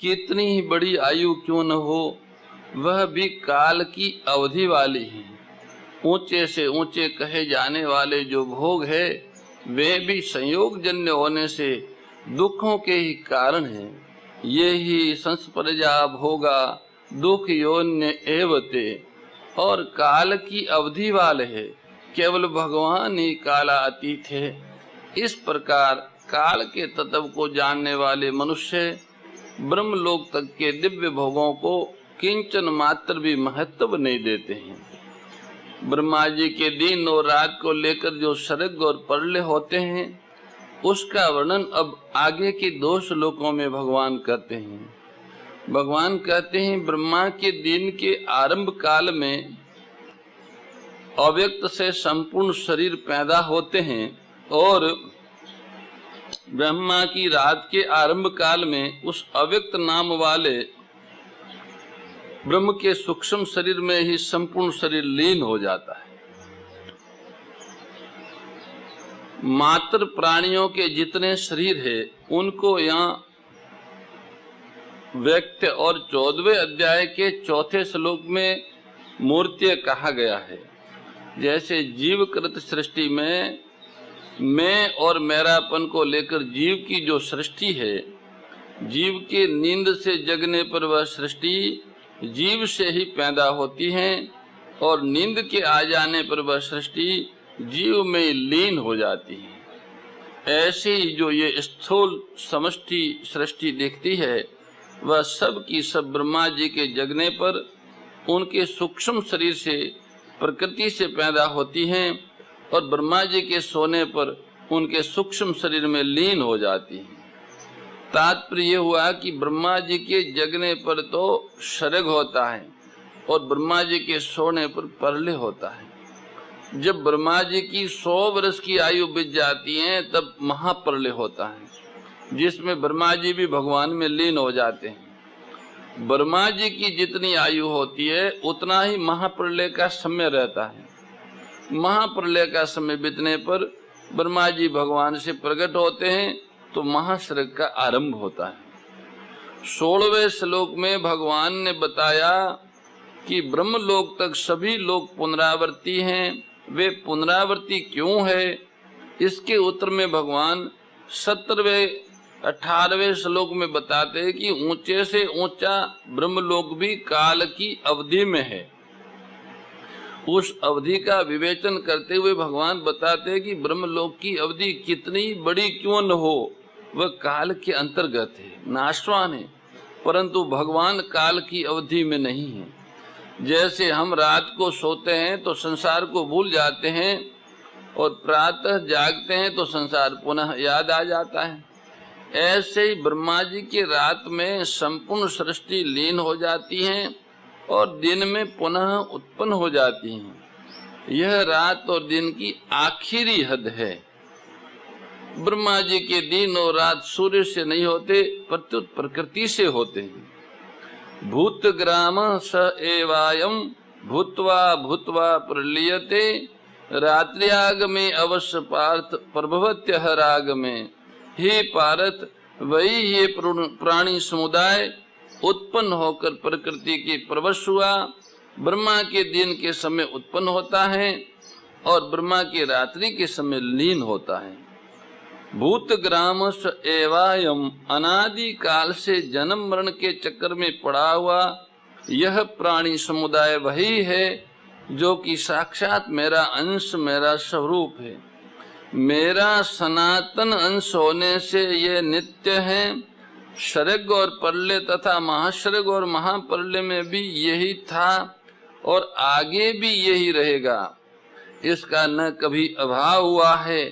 कितनी ही बड़ी आयु क्यों न हो, वह भी काल की अवधि वाली है। ऊंचे से ऊंचे कहे जाने वाले जो भोग है वे भी संयोग जन्य होने से दुखों के ही कारण है। ये ही संस्पर्जा भोगा दुख योन्य एवते, और काल की अवधि वाले है, केवल भगवान ही कालातीत है। इस प्रकार काल के तत्व को जानने वाले मनुष्य ब्रह्मलोक तक के दिव्य भोगों को किंचन मात्र भी महत्व नहीं देते हैं। ब्रह्मा जी के दिन और रात को लेकर जो सर्ग और परलय होते हैं उसका वर्णन अब आगे के 2 श्लोकों में भगवान करते हैं। भगवान कहते हैं, ब्रह्मा के दिन के आरंभ काल में अव्यक्त से संपूर्ण शरीर पैदा होते हैं और ब्रह्मा की रात के आरंभ काल में उस अव्यक्त नाम वाले ब्रह्म के सूक्ष्म शरीर में ही संपूर्ण शरीर लीन हो जाता है। मात्र प्राणियों के जितने शरीर है उनको यहाँ व्यक्त और 14वें अध्याय के 4थे श्लोक में मूर्त्य कहा गया है। जैसे जीवकृत सृष्टि में मैं और मेरापन को लेकर जीव की जो सृष्टि है, जीव के नींद से जगने पर वह सृष्टि जीव से ही पैदा होती है और नींद के आ जाने पर वह सृष्टि जीव में लीन हो जाती है। ऐसे ही जो ये स्थूल समष्टि सृष्टि दिखती है वह सब की सब ब्रह्मा जी के जगने पर उनके सूक्ष्म शरीर से प्रकृति से पैदा होती हैं और ब्रह्मा जी के सोने पर उनके सूक्ष्म शरीर में लीन हो जाती हैं। तात्पर्य हुआ कि ब्रह्मा जी के जगने पर तो सर्ग होता है और ब्रह्मा जी के सोने पर परलय होता है। जब ब्रह्मा जी की 100 वर्ष की आयु बीत जाती है तब महाप्रलय होता है, जिसमें ब्रह्मा जी भी भगवान में लीन हो जाते हैं। ब्रह्मा जी की जितनी आयु होती है उतना ही महाप्रलय का समय रहता है। महाप्रलय का समय बीतने पर ब्रह्मा जी भगवान से प्रकट होते हैं तो महासर्ग का आरंभ होता है। 16वें श्लोक में भगवान ने बताया कि ब्रह्मलोक तक सभी लोग पुनरावर्ती हैं। वे पुनरावर्ती क्यों है, इसके उत्तर में भगवान 17वें 18वें श्लोक में बताते हैं कि ऊंचे से ऊंचा ब्रह्मलोक भी काल की अवधि में है। उस अवधि का विवेचन करते हुए भगवान बताते हैं कि ब्रह्मलोक की अवधि कितनी बड़ी क्यों न हो, वह काल के अंतर्गत है, नाशवान है, परंतु भगवान काल की अवधि में नहीं है। जैसे हम रात को सोते हैं तो संसार को भूल जाते हैं और प्रातः जागते हैं तो संसार पुनः याद आ जाता है। ऐसे ही ब्रह्मा जी के रात में संपूर्ण सृष्टि लीन हो जाती है और दिन में पुनः उत्पन्न हो जाती हैं। यह रात और दिन की आखिरी हद है। ब्रह्मा जी के दिन और रात सूर्य से नहीं होते प्रत्युत प्रकृति से होते हैं। भूत ग्राम स एवायम भूत्वा भूत्वा प्रलीयते रात्र्याग में अवश्य पार्थ प्रभवत्यः राग में। हे पार्थ, वही ये प्राणी समुदाय उत्पन्न होकर प्रकृति के प्रवश हुआ। ब्रह्मा के दिन के समय उत्पन्न होता है और ब्रह्मा के रात्रि के समय लीन होता है। भूत ग्रामस एवायम, अनादि काल से जन्म मरण के चक्कर में पड़ा हुआ यह प्राणी समुदाय वही है जो कि साक्षात मेरा अंश मेरा स्वरूप है। मेरा सनातन अंश होने से ये नित्य है। सर्ग और परलय तथा महासर्ग और महाप्रलय में भी यही था और आगे भी यही रहेगा। इसका न कभी अभाव हुआ है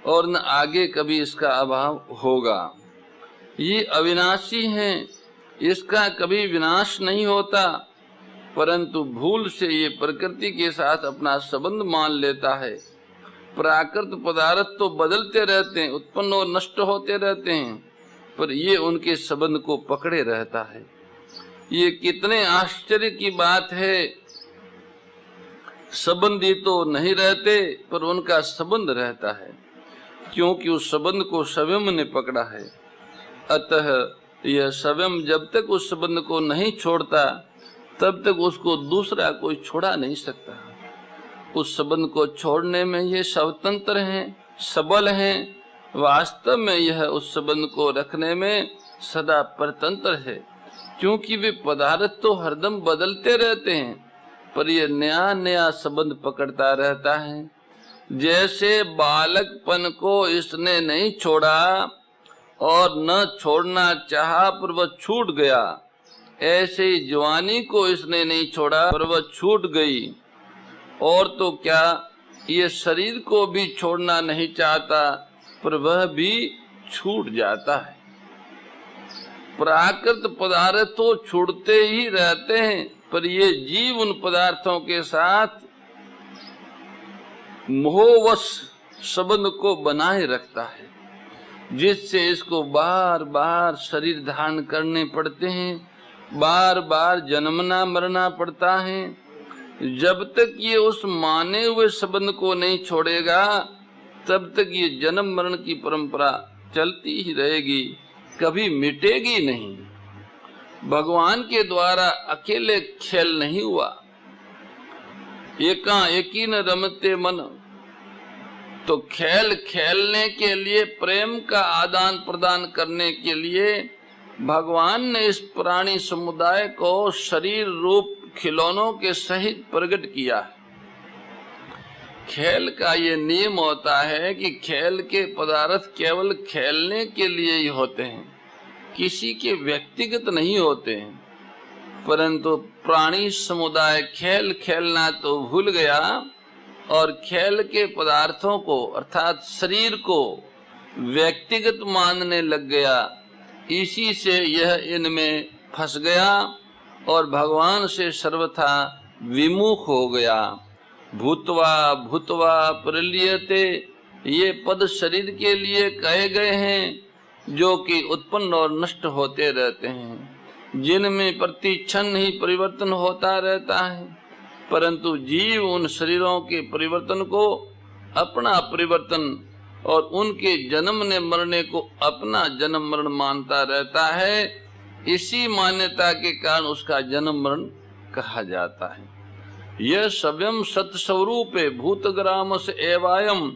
और न आगे कभी इसका अभाव होगा। ये अविनाशी है, इसका कभी विनाश नहीं होता, परंतु भूल से ये प्रकृति के साथ अपना संबंध मान लेता है। प्राकृत पदार्थ तो बदलते रहते हैं, उत्पन्न और नष्ट होते रहते हैं, पर ये उनके संबंध को पकड़े रहता है। ये कितने आश्चर्य की बात है। संबंधी तो नहीं रहते पर उनका संबंध रहता है, क्योंकि उस संबंध को स्वयं ने पकड़ा है। अतः यह स्वयं जब तक उस संबंध को नहीं छोड़ता तब तक उसको दूसरा कोई छोड़ा नहीं सकता। उस संबंध को छोड़ने में ये स्वतंत्र हैं, सबल हैं। वास्तव में यह उस संबंध को रखने में सदा परतंत्र है, क्योंकि वे पदार्थ तो हरदम बदलते रहते हैं, पर यह नया नया संबंध पकड़ता रहता है। जैसे बालकपन को इसने नहीं छोड़ा और न छोड़ना चाहा पर वह छूट गया, ऐसे ही जवानी को इसने नहीं छोड़ा पर वह छूट गई। और तो क्या, ये शरीर को भी छोड़ना नहीं चाहता पर वह भी छूट जाता है। प्राकृत पदार्थ तो छूटते ही रहते हैं, पर ये जीव उन पदार्थों के साथ मोहवश संबंध को बनाए रखता है, जिससे इसको बार बार शरीर धारण करने पड़ते हैं, बार बार जन्मना मरना पड़ता है। जब तक ये उस माने हुए संबंध को नहीं छोड़ेगा तब तक ये जन्म मरण की परंपरा चलती ही रहेगी, कभी मिटेगी नहीं। भगवान के द्वारा अकेले खेल नहीं हुआ, एकाएकी न रमते मन। तो खेल खेलने के लिए, प्रेम का आदान प्रदान करने के लिए भगवान ने इस प्राणी समुदाय को शरीर रूप खिलौनों के सहित प्रकट किया है। खेल का ये नियम होता है कि खेल के पदार्थ केवल खेलने के लिए ही होते हैं, किसी के व्यक्तिगत नहीं होते हैं। परंतु प्राणी समुदाय खेल खेलना तो भूल गया और खेल के पदार्थों को अर्थात शरीर को व्यक्तिगत मानने लग गया। इसी से यह इनमें फंस गया और भगवान से सर्वथा विमुख हो गया। भूतवा भूतवा प्रलीयते, ये पद शरीर के लिए कहे गए हैं जो कि उत्पन्न और नष्ट होते रहते हैं, जिनमें प्रति क्षण ही परिवर्तन होता रहता है। परंतु जीव उन शरीरों के परिवर्तन को अपना परिवर्तन और उनके जन्मने मरने को अपना जन्म मरण मानता रहता है। इसी मान्यता के कारण उसका जन्म मरण कहा जाता है। यह स्वयं सत्स्वरूप है, भूतग्राम से एवायम,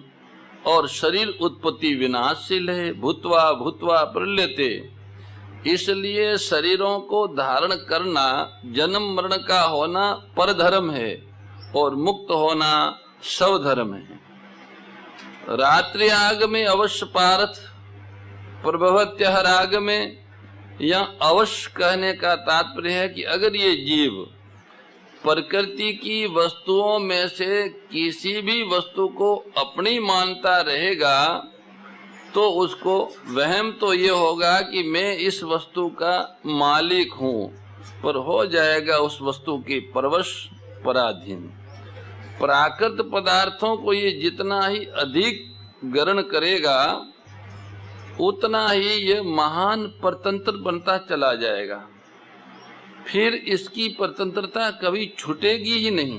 और शरीर उत्पत्ति विनाशशील है। भूतवा भूतवा प्रलयते, इसलिए शरीरों को धारण करना, जन्म मरण का होना परधर्म है और मुक्त होना स्वधर्म है। रात्रि आग में अवश्य पार्थ प्रभवत्यः राग में, यह अवश्य कहने का तात्पर्य है कि अगर ये जीव प्रकृति की वस्तुओं में से किसी भी वस्तु को अपनी मानता रहेगा तो उसको वहम तो ये होगा कि मैं इस वस्तु का मालिक हूँ, पर हो जाएगा उस वस्तु के परवश पराधीन। प्राकृत पदार्थों को ये जितना ही अधिक ग्रहण करेगा उतना ही ये महान परतंत्र बनता चला जाएगा, फिर इसकी परतंत्रता कभी छूटेगी ही नहीं।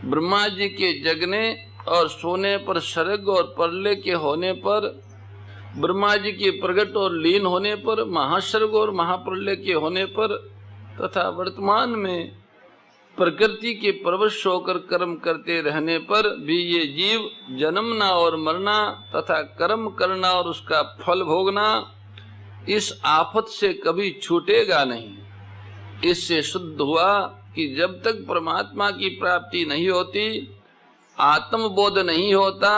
ब्रह्मा जी के जगने और सोने पर सर्ग और प्रलय के होने पर, ब्रह्मा जी के प्रकट और लीन होने पर, महासर्ग और महाप्रलय के होने पर, तथा वर्तमान में प्रकृति के परवश होकर कर्म करते रहने पर भी ये जीव जन्मना और मरना तथा कर्म करना और उसका फल भोगना, इस आफत से कभी छूटेगा नहीं। इससे शुद्ध हुआ कि जब तक परमात्मा की प्राप्ति नहीं होती, आत्मबोध नहीं होता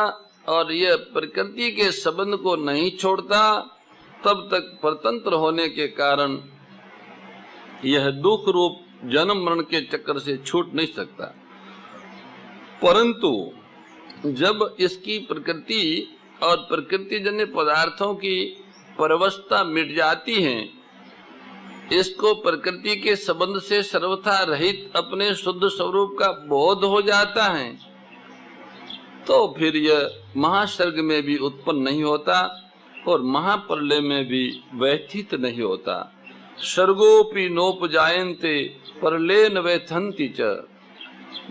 और यह प्रकृति के संबंध को नहीं छोड़ता, तब तक परतंत्र होने के कारण यह दुख रूप जन्म मरण के चक्कर से छूट नहीं सकता। परंतु जब इसकी प्रकृति और प्रकृति जन्य पदार्थों की परवस्था मिट जाती है, इसको प्रकृति के संबंध से सर्वथा रहित अपने शुद्ध स्वरूप का बोध हो जाता है, तो फिर यह महासर्ग में भी उत्पन्न नहीं होता और महाप्रलय में भी व्यथित नहीं होता। सर्गोपि नोपजायन्ते प्रलयेन व्यथन्ति च,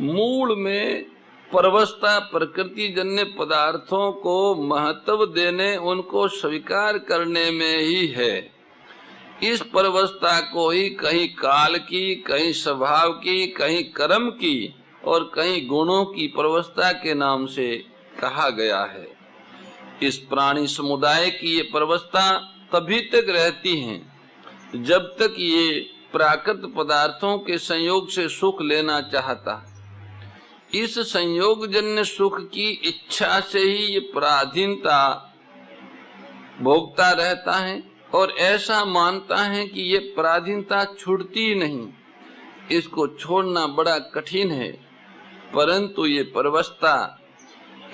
मूल में परवस्था प्रकृति जन्य पदार्थों को महत्व देने, उनको स्वीकार करने में ही है। इस परवस्था को ही कहीं काल की, कहीं स्वभाव की, कहीं कर्म की और कहीं गुणों की परवस्था के नाम से कहा गया है। इस प्राणी समुदाय की ये परवस्था तभी तक रहती हैं जब तक ये प्राकृत पदार्थों के संयोग से सुख लेना चाहता। इस संयोगजन्य सुख की इच्छा से ही ये पराधीनता भोगता रहता है और ऐसा मानता है कि ये पराधीनता छूटती नहीं, इसको छोड़ना बड़ा कठिन है, परंतु ये परवस्था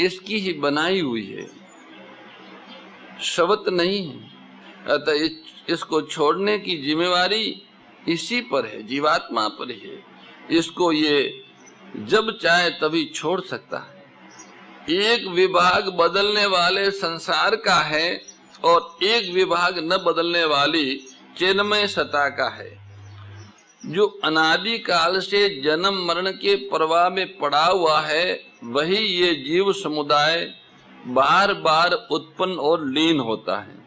इसकी ही बनाई हुई है, शवत नहीं है। अतः इसको छोड़ने की जिम्मेवारी इसी पर है, जीवात्मा पर है। इसको ये जब चाहे तभी छोड़ सकता है। एक विभाग बदलने वाले संसार का है और एक विभाग न बदलने वाली चिन्मय सत्ता का है, जो अनादि काल से जन्म मरण के प्रवाह में पड़ा हुआ है। वही ये जीव समुदाय बार बार उत्पन्न और लीन होता है।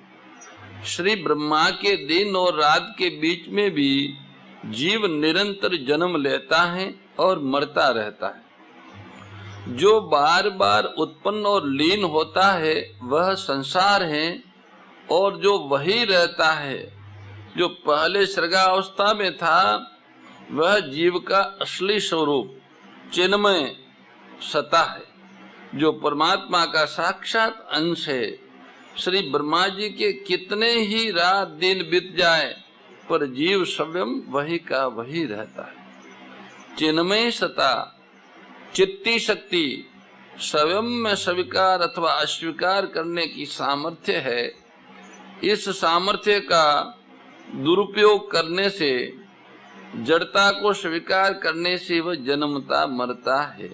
श्री ब्रह्मा के दिन और रात के बीच में भी जीव निरंतर जन्म लेता है और मरता रहता है। जो बार बार उत्पन्न और लीन होता है वह संसार है, और जो वही रहता है जो पहले सर्गावस्था में था वह जीव का असली स्वरूप चिन्मय सत्ता है, जो परमात्मा का साक्षात अंश है। श्री ब्रह्मा जी के कितने ही रात दिन बीत जाए पर जीव स्वयं वही का वही रहता है। चिन्मय सत्ता, चित्ती शक्ति स्वयं में स्वीकार अथवा अस्वीकार करने की सामर्थ्य है। इस सामर्थ्य का दुरुपयोग करने से, जड़ता को स्वीकार करने से वह जन्मता मरता है।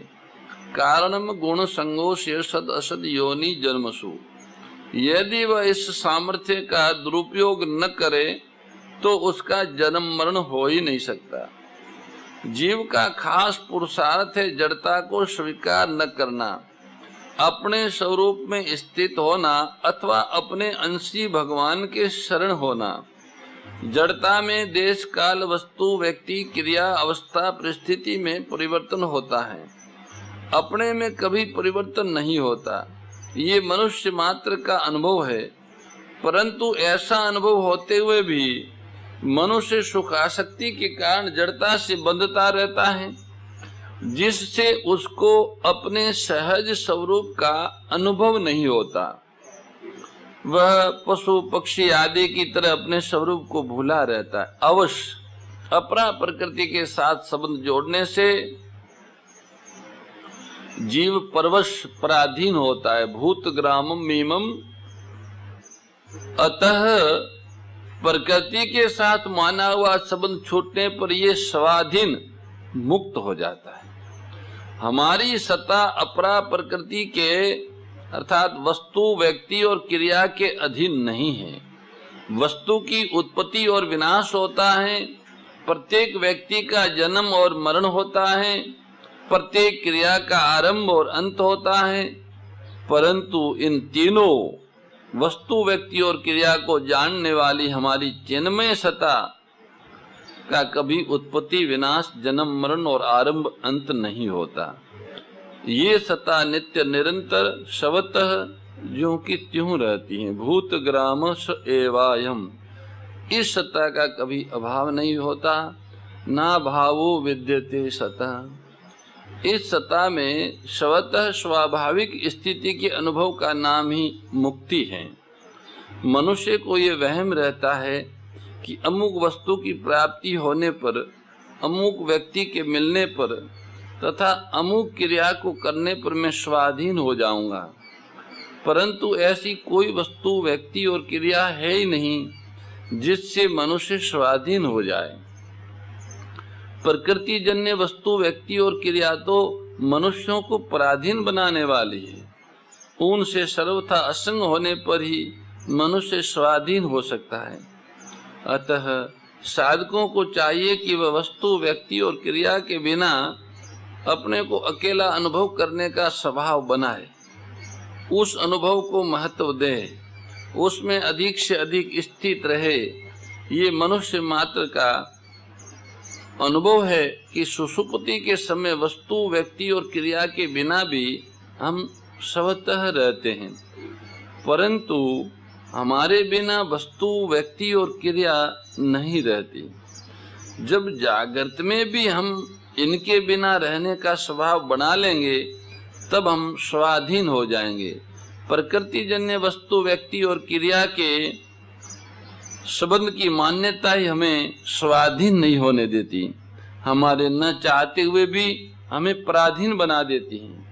कारणम गुण संगोष्य सद असद योनि जन्मसु। यदि वह इस सामर्थ्य का दुरुपयोग न करे तो उसका जन्म मरण हो ही नहीं सकता। जीव का खास पुरुषार्थ है जड़ता को स्वीकार न करना, अपने स्वरूप में स्थित होना अथवा अपने अंशी भगवान के शरण होना। जड़ता में देश काल वस्तु व्यक्ति क्रिया अवस्था परिस्थिति में परिवर्तन होता है, अपने में कभी परिवर्तन नहीं होता। ये मनुष्य मात्र का अनुभव है, परंतु ऐसा अनुभव होते हुए भी मनुष्य सुखासक्ति के कारण जड़ता से बंधता रहता है, जिससे उसको अपने सहज स्वरूप का अनुभव नहीं होता। वह पशु पक्षी आदि की तरह अपने स्वरूप को भूला रहता है। अवश्य अपरा प्रकृति के साथ संबंध जोड़ने से जीव परवश पराधीन होता है। भूत ग्रामम मीमम, अतः प्रकृति के साथ माना हुआ संबंध छूटने पर यह स्वाधीन मुक्त हो जाता है। हमारी सत्ता अपरा प्रकृति के अर्थात वस्तु व्यक्ति और क्रिया के अधीन नहीं है। वस्तु की उत्पत्ति और विनाश होता है, प्रत्येक व्यक्ति का जन्म और मरण होता है, प्रत्येक क्रिया का आरंभ और अंत होता है, परंतु इन तीनों वस्तु व्यक्ति और क्रिया को जानने वाली हमारी चिन्मय सत्ता का कभी उत्पत्ति विनाश जन्म मरण और आरंभ अंत नहीं होता। ये सत्ता नित्य निरंतर शवतः ज्यों की त्यों रहती है। भूत ग्रामश एवायम, इस सत्ता का कभी अभाव नहीं होता, ना भावो विद्यते सतः। इस सत्ता में स्वतः स्वाभाविक स्थिति के अनुभव का नाम ही मुक्ति है। मनुष्य को ये वहम रहता है कि अमुक वस्तु की प्राप्ति होने पर, अमुक व्यक्ति के मिलने पर तथा अमुक क्रिया को करने पर मैं स्वाधीन हो जाऊंगा, परंतु ऐसी कोई वस्तु व्यक्ति और क्रिया है ही नहीं जिससे मनुष्य स्वाधीन हो जाए। प्रकृति जन्य वस्तु व्यक्ति और क्रिया तो मनुष्यों को पराधीन बनाने वाली है। उनसे सर्वथा असंग होने पर ही मनुष्य स्वाधीन हो सकता है। अतः साधकों को चाहिए कि वह वस्तु व्यक्ति और क्रिया के बिना अपने को अकेला अनुभव करने का स्वभाव बनाए, उस अनुभव को महत्व दे, उसमें अधिक से अधिक स्थित रहे, ये मनुष्य मात्र का अनुभव है कि सुषुप्ति के समय वस्तु, व्यक्ति और क्रिया के बिना भी हम स्वतः रहते हैं, परंतु हमारे बिना वस्तु, व्यक्ति और क्रिया नहीं रहती। जब जागृत में भी हम इनके बिना रहने का स्वभाव बना लेंगे तब हम स्वाधीन हो जाएंगे। प्रकृति जन्य वस्तु, व्यक्ति और क्रिया के संबंध की मान्यता ही हमें स्वाधीन नहीं होने देती, हमारे न चाहते हुए भी हमें पराधीन बना देती हैं।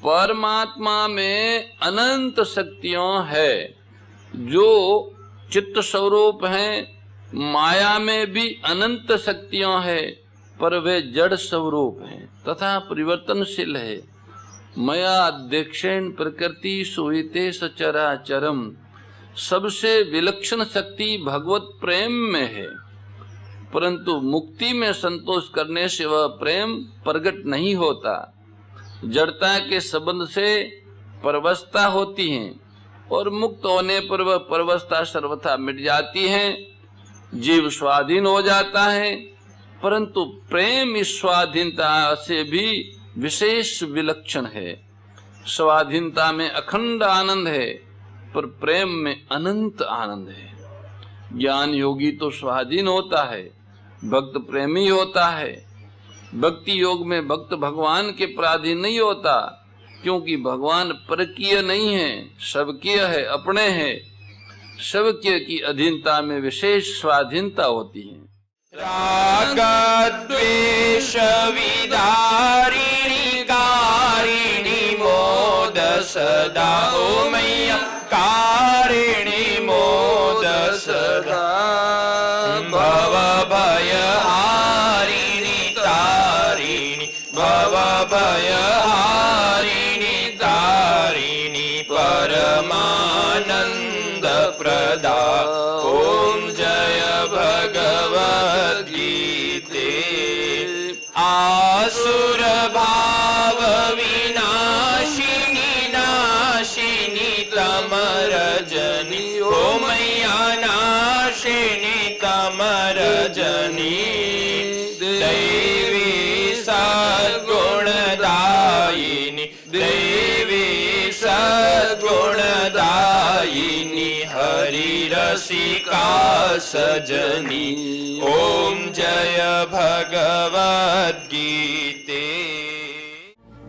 परमात्मा में अनंत शक्तियां है जो चित्त स्वरूप हैं, माया में भी अनंत शक्तियां हैं पर वे जड़ स्वरूप हैं तथा परिवर्तनशील है। मया अध्यक्षेण प्रकृति सोहिते सचराचरम, सबसे विलक्षण शक्ति भगवत प्रेम में है, परंतु मुक्ति में संतोष करने से वह प्रेम प्रकट नहीं होता। जड़ता के संबंध से परवस्था होती है और मुक्त होने पर वह परवस्था सर्वथा मिट जाती है, जीव स्वाधीन हो जाता है। परंतु प्रेम इस स्वाधीनता से भी विशेष विलक्षण है। स्वाधीनता में अखंड आनंद है पर प्रेम में अनंत आनंद है। ज्ञान योगी तो स्वाधीन होता है, भक्त प्रेमी होता है। भक्ति योग में भक्त भगवान के पराधीन नहीं होता, क्योंकि भगवान परकीय नहीं है, सबकीय है, अपने है। सबकीय की अधीनता में विशेष स्वाधीनता होती है। राग द्वेष विदारिणी कारिणी मोद सदा, ओ मैया कारिणी मोद सदा। भव भय हारिणी तारिणी, भव भय हारिणी तारिणी, परमानंद प्रदा। ओम जय भगवद्गीते। आसुर भाव विनाशिनी नाशिनी तमरजनी, ओ मैया नाशिनी तमरजनी। दैवी सद्गुणदायिनी, दैवी सद्गुणदायिनी, हरि रसिका सजनी। ओम जय भगवद्गीते।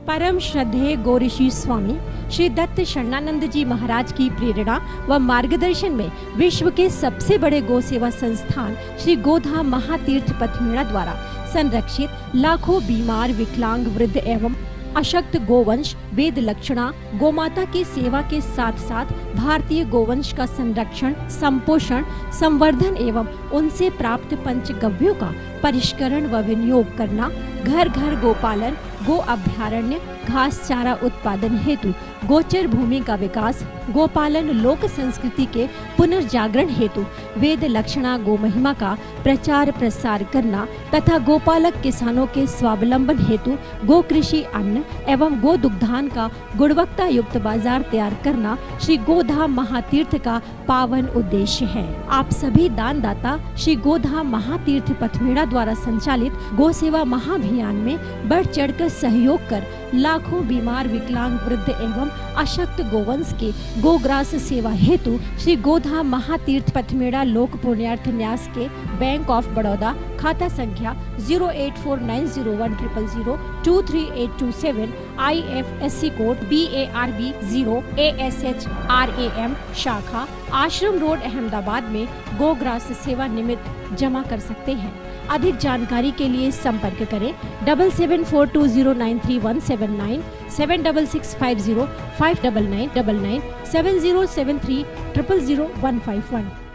परम श्रद्धेय गौरीशी स्वामी श्री दत्त शरणानंद जी महाराज की प्रेरणा व मार्गदर्शन में विश्व के सबसे बड़े गौ सेवा संस्थान श्री गोधाम महातीर्थ पथमेड़ा द्वारा संरक्षित लाखों बीमार, विकलांग, वृद्ध एवं अशक्त गोवंश वेद लक्षणा गोमाता की सेवा के साथ साथ भारतीय गोवंश का संरक्षण, संपोषण, संवर्धन एवं उनसे प्राप्त पंचगव्यों का परिष्करण व विनियोग करना, घर घर गोपालन, गो अभ्यारण्य, घास चारा उत्पादन हेतु गोचर भूमि का विकास, गोपालन लोक संस्कृति के पुनर्जागरण हेतु वेद लक्षणा गो महिमा का प्रचार प्रसार करना तथा गोपालक किसानों के स्वावलंबन हेतु गो कृषि अन्न एवं गो दुग्धान का गुणवत्ता युक्त बाजार तैयार करना श्री गोधाम महातीर्थ का पावन उद्देश्य है। आप सभी दानदाता श्री गोधाम महातीर्थ पथमेड़ा द्वारा संचालित गो सेवा महाअभियान में बढ़ चढ़कर सहयोग कर लाखों बीमार, विकलांग, वृद्ध एवं अशक्त गोवंश के गोग्रास सेवा हेतु श्री गोधाम महातीर्थ पथमेड़ा लोक पुण्यार्थ न्यास के बैंक ऑफ बड़ौदा खाता संख्या 084901000238827 IFSC कोड BARB 0 ASHRAM शाखा आश्रम रोड अहमदाबाद में गोग्रास सेवा निमित्त जमा कर सकते हैं। अधिक जानकारी के लिए संपर्क करें 7742093179 7665059999 7073000151।